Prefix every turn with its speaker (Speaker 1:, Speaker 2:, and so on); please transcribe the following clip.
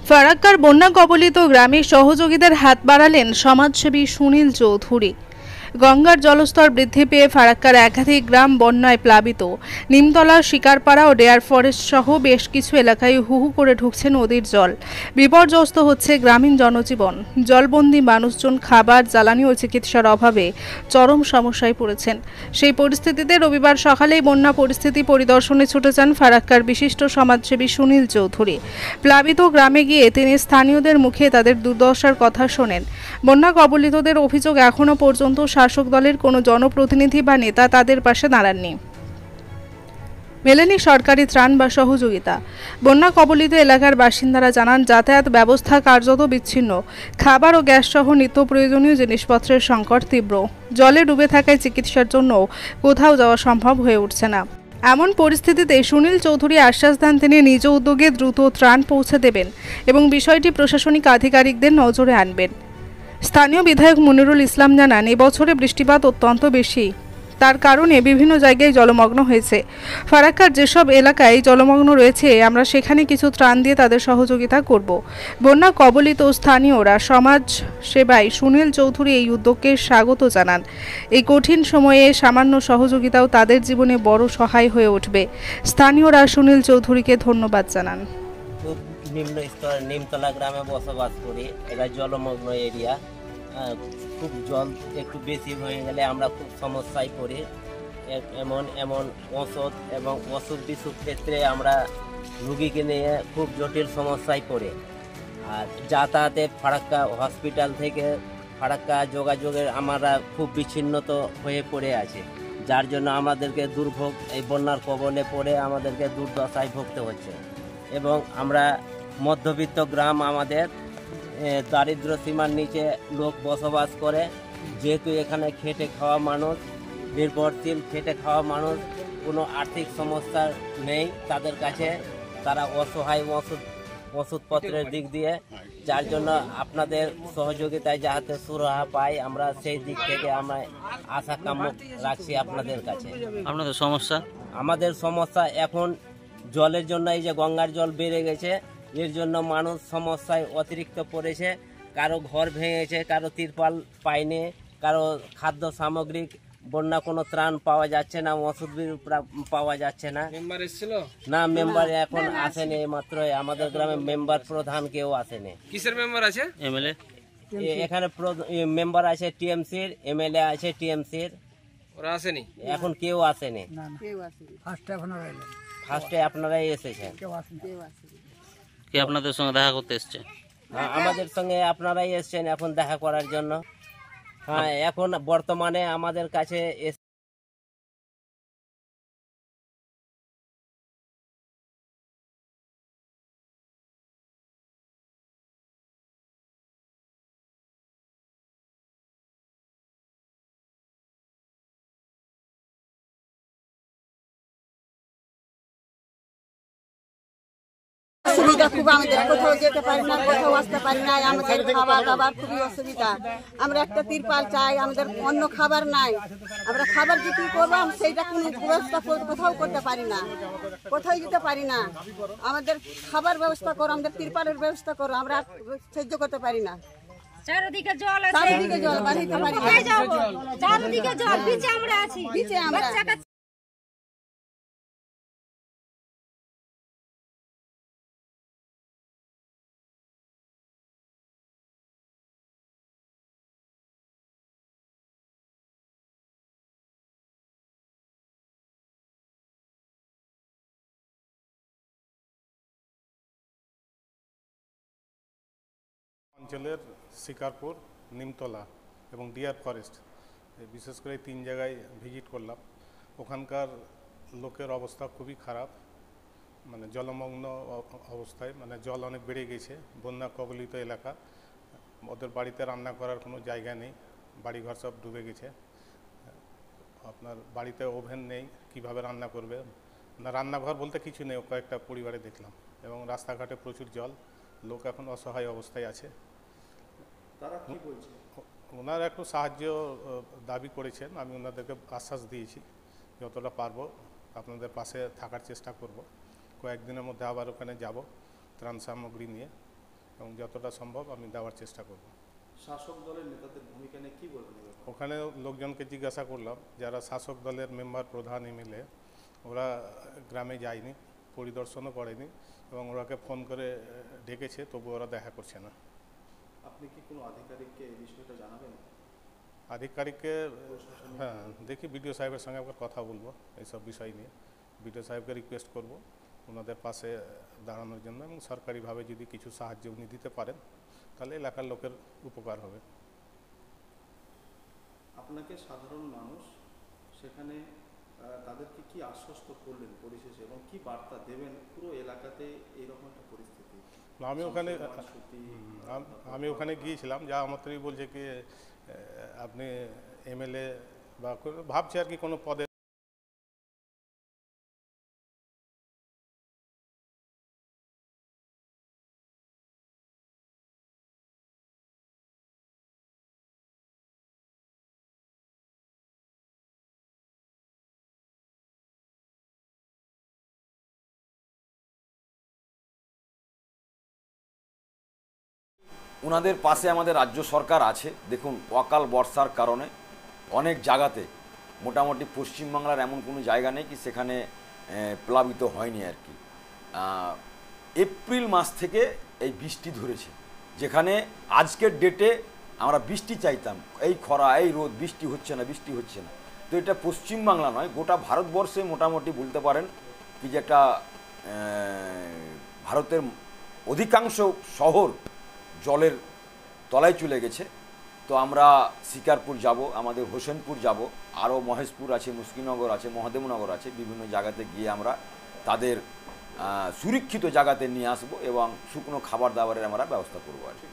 Speaker 1: ফারাক্কার বন্যা কবলিত গ্রামে সহযোগীদের হাত বাড়ালেন সমাজসেবী সুনীল চৌধুরী। গঙ্গার জলস্তর বৃদ্ধি পেয়ে ফারাক্কার একাধিক গ্রাম বন্যায় প্লাবিত। নিমতলা, শিকারপাড়া ও ডেয়ার ফরেস্ট সহ বেশ কিছু এলাকায় হু হু করে ঢুকছে নদীর জল। বিপর্যস্ত হচ্ছে গ্রামীণ জনজীবন। জলবন্দী মানুষজন খাবার, জ্বালানি ও চিকিৎসার অভাবে চরম সমস্যায় পড়েছেন। সেই পরিস্থিতিতে রবিবার সকালেই বন্যা পরিস্থিতি পরিদর্শনে ছুটে যান ফারাক্কার বিশিষ্ট সমাজসেবী সুনীল চৌধুরী। প্লাবিত গ্রামে গিয়ে তিনি স্থানীয়দের মুখে তাদের দুর্দশার কথা শোনেন। বন্যা কবলিতদের অভিযোগ, এখনও পর্যন্ত শাসক দলের কোনো জনপ্রতিনিধি বা নেতা তাদের পাশে দাঁড়াননি। মেলেনি সরকারি ত্রাণ বা সহযোগিতা। বন্যা কবলিত এলাকার বাসিন্দারা জানান, যাতায়াত ব্যবস্থা কার্যত বিচ্ছিন্ন। খাবার ও গ্যাস সহ নিত্য প্রয়োজনীয় জিনিসপত্রের সংকট তীব্র। জলে ডুবে থাকায় চিকিৎসার জন্য কোথাও যাওয়া সম্ভব হয়ে উঠছে না। এমন পরিস্থিতিতে সুনীল চৌধুরী আশ্বাস দেন, তিনি নিজ উদ্যোগে দ্রুত ত্রাণ পৌঁছে দেবেন এবং বিষয়টি প্রশাসনিক আধিকারিকদের নজরে আনবেন। স্থানীয় বিধায়ক মনিরুল ইসলাম জানান, এবছরে বৃষ্টিপাত অত্যন্ত বেশি, তার কারণে বিভিন্ন জায়গায় জলমগ্ন হয়েছে। ফারাক্কার যেসব এলাকায় জলমগ্ন রয়েছে, আমরা সেখানে কিছু ত্রাণ দিয়ে তাদের সহযোগিতা করব। বন্যা কবলিত স্থানীয়রা সমাজ সেবায় সুনীল চৌধুরী এই উদ্যোগকে স্বাগত জানান। এই কঠিন সময়ে সামান্য সহযোগিতাও তাদের জীবনে বড় সহায় হয়ে উঠবে। স্থানীয়রা সুনীল চৌধুরীকে ধন্যবাদ জানান।
Speaker 2: খুব নিম্ন স্তরে নিমতলা গ্রামে বসবাস করি। এটা জলমগ্ন এরিয়া। খুব জল একটু বেশি হয়ে গেলে আমরা খুব সমস্যায় পড়ি। এমন ওষুধ এবং অসুখ বিসুখ ক্ষেত্রে আমরা রুগীকে নিয়ে খুব জটিল সমস্যায় পড়ি। আর যাতায়াতে ফারাক্কা হসপিটাল থেকে ফারাক্কা যোগাযোগের আমরা খুব বিচ্ছিন্নত হয়ে পড়ে আছে, যার জন্য আমাদেরকে দুর্ভোগ, এই বন্যার কবলে পড়ে আমাদেরকে দুর্দশায় ভুগতে হচ্ছে। এবং আমরা মধ্যবিত্ত গ্রাম, আমাদের দারিদ্র সীমার নিচে লোক বসবাস করে। যেহেতু এখানে খেটে খাওয়া মানুষ, নির্ভরশীল খেটে খাওয়া মানুষ, কোনো আর্থিক সমস্যা নেই তাদের কাছে, তারা অসহায় ওষুধপত্রের দিক দিয়ে, যার জন্য আপনাদের সহযোগিতায় যাহাতে সুরাহা পাই, আমরা সেই দিক থেকে আমরা আশা কাম্য রাখছি আপনাদের কাছে। আমাদের সমস্যা এখন জলের জন্য, এই যে গঙ্গার জল বেড়ে গেছে, এর জন্য মানুষ সমস্যায় অতিরিক্ত পড়েছে। কারো ঘর ভেঙেছে, কারো তিরপাল পায়নি, কারো খাদ্য সামগ্রী, বন্যা কোনো ত্রাণ পাওয়া যাচ্ছে না, ওষুধ পাওয়া যাচ্ছে না।
Speaker 3: মেম্বার এসেছিল
Speaker 2: না, মেম্বার এখন আসেনি। মাত্র আমাদের গ্রামে মেম্বার প্রধান কেউ আসেনি।
Speaker 3: কিসের মেম্বার আছে?
Speaker 2: এমএলএ এখানে মেম্বার আছে টিএমসির, এমএলএ আছে টিএমসির,
Speaker 3: ওরা আসেনি
Speaker 2: এখন কেউ আসেনি। ফার্স্টে আপনারাই এসেছেন।
Speaker 4: কে আপনাদের সঙ্গে দেখা করতে এসছে?
Speaker 2: আমাদের সঙ্গে আপনারাই এসছেন এখন দেখা করার জন্য। হ্যাঁ, এখন বর্তমানে আমাদের কাছে
Speaker 5: অসুবিধা খুব, আমাদের কোথাও যেতে পারি না, কোথাও আসতে পারি না, আমাদের খাবার দাবার খুবই অসুবিধা। আমরা একটা তিরপাল চাই, আমাদের অন্য খাবার নাই। আমরা খাবার যে কি করবো সেইটা কোনো ব্যবস্থা কোথাও করতে পারি না, কোথাও যেতে পারি না। আমাদের খাবার ব্যবস্থা করো, আমাদের তিরপালের ব্যবস্থা করো, আমরা সহ্য করতে পারি না।
Speaker 6: চারিদিকে জল আছে,
Speaker 5: চারিদিকে জল, বাড়িতে পারি না,
Speaker 6: চারিদিকে জল, নিচে আমরা আছি,
Speaker 5: নিচে আমরা।
Speaker 7: অঞ্চলের শিকারপুর, নিমতলা এবং ডিয়ার ফরেস্ট, বিশেষ করে 3 জায়গায় ভিজিট করলাম। ওখানকার লোকের অবস্থা খুবই খারাপ, মানে জলমগ্ন অবস্থায়, মানে জল অনেক বেড়ে গেছে। বন্যা কবলিত এলাকা, ওদের বাড়িতে রান্না করার কোনো জায়গা নেই, বাড়িঘর সব ডুবে গেছে। আপনার বাড়িতে ওভেন নেই, কিভাবে রান্না করবে না, রান্নাঘর বলতে কিছু নেই কয়েকটা পরিবারে দেখলাম। এবং রাস্তাঘাটে প্রচুর জল, লোক এখন অসহায় অবস্থায় আছে।
Speaker 8: তারা কি বলছে?
Speaker 7: ওনারা একটু সাহায্য দাবি করেছেন, আমি ওনাদেরকে আশ্বাস দিয়েছি যতটা পারবো আপনাদের পাশে থাকার চেষ্টা করব। কয়েকদিনের মধ্যে আবার ওখানে যাব ত্রাণ সামগ্রী নিয়ে। এবং যতটা সম্ভব আমি দেওয়ার চেষ্টা করব।
Speaker 8: শাসক দলের নেতাদের ভূমিকা নিয়ে কি বলবেন?
Speaker 7: ওখানে লোকজনকে জিজ্ঞাসা করলাম, যারা শাসক দলের মেম্বার, প্রধান, এমএলএ, ওরা গ্রামে যায়নি, পরিদর্শনও করেনি এবং ওরাকে ফোন করে ডেকেছে, তবু ওরা দেখা করছে না।
Speaker 8: আপনি কি কোনো আধিকারিককে এই বিষয়টা জানাবেন?
Speaker 7: আধিকারিককে হ্যাঁ দেখি, বিডিও সাহেবের সঙ্গে একবার কথা বলবো এইসব বিষয় নিয়ে। বিডিও সাহেবকে রিকোয়েস্ট করব ওনাদের পাশে দাঁড়ানোর জন্য, এবং সরকারিভাবে যদি কিছু সাহায্য উনি দিতে পারেন তাহলে এলাকার লোকের উপকার হবে।
Speaker 8: আপনাকে সাধারণ মানুষ সেখানে তাদেরকে কি আশ্বস্ত করলেন পরিশেষে, এবং কি বার্তা দেবেন পুরো এলাকাতে এইরকম একটা পরিস্থিতি?
Speaker 7: আমি ওখানে গিয়েছিলাম, যা আমাকে বলছে কি আপনি এমএলএ বা ভাবছে আর কি কোনো পদে।
Speaker 9: ওনাদের পাশে আমাদের রাজ্য সরকার আছে। দেখুন, অকাল বর্ষার কারণে অনেক জায়গাতে, মোটামুটি পশ্চিমবাংলার এমন কোনো জায়গা নেই কি সেখানে প্লাবিত হয়নি আর কি। এপ্রিল মাস থেকে এই বৃষ্টি ধরেছে, যেখানে আজকের ডেটে আমরা বৃষ্টি চাইতাম, এই খরা, এই রোদ, বৃষ্টি হচ্ছে না, বৃষ্টি হচ্ছে না। তো এটা পশ্চিমবাংলা নয়, গোটা ভারতবর্ষে মোটামুটি বলতে পারেন কি যে একটা ভারতের অধিকাংশ শহর জলের তলায় চলে গেছে। তো আমরা শিকারপুর যাব, আমাদের হোসেনপুর যাব, আরও মহেশপুর আছে, মুশকিনগর আছে, মহাদেবনগর আছে, বিভিন্ন জায়গাতে গিয়ে আমরা তাদের সুরক্ষিত জায়গাতে নিয়ে আসবো এবং শুকনো খাবার দাবারের আমরা ব্যবস্থা করবো আর কি।